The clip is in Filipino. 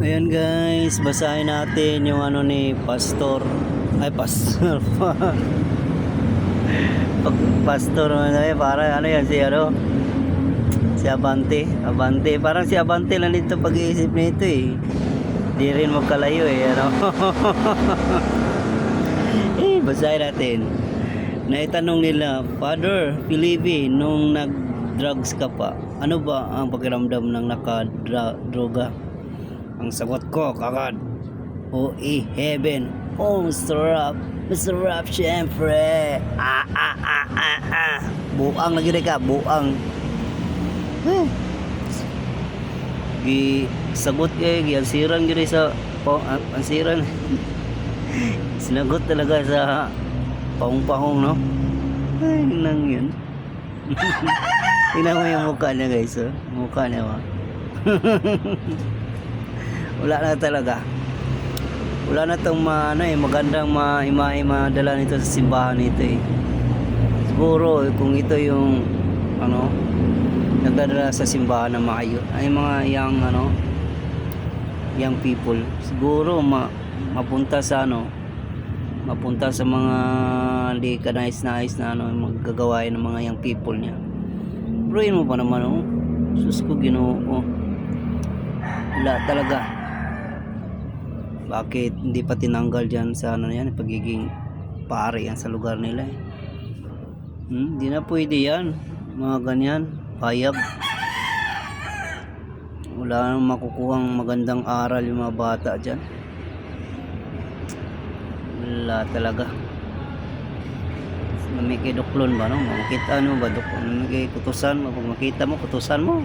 Ayan guys, basahin natin yung ano ni Pastor. Ay, Pastor. Pastor para ano yan, si ano? Si Abante. Abante. Parang si Abante lang dito pag-iisip nito eh. Di rin magkalayo eh, ano? Basahin natin. Naitanong nila, Father Felipe, nung nag-drugs ka pa, ano ba ang pakiramdam ng nakadroga? Ang sagot ko kagad, heaven. Oh, masarap. Masarap syempre. Buang lagi ka, buang. Gi sagot kay giansiran gyud sa ansiran. Sinagot talaga sa pahong-pahong, no? Ay, nang yun. Tingnan mo yung mukha niya guys, oh. Mukha niya ba? Wala na talaga. Wala na tong magandang madala nito sa simbahan nito eh. Siguro kung ito yung nagdadala sa simbahan ng mga young people, siguro mapunta sa mapunta sa mga hindi ka nais na maggagawain ng mga young people niya. Pero yun mo pa naman, sus ko Ginoo, wala talaga. Bakit hindi pa tinanggal dyan sa yan, pagiging pare yan sa lugar nila eh. Hindi na pwede yan, mga ganyan, payag. Wala nang makukuhang magandang aral yung mga bata dyan. Wala talaga. May kiduklon ba, no? Makita ba, kutusan mo, pag makita mo, kutusan mo.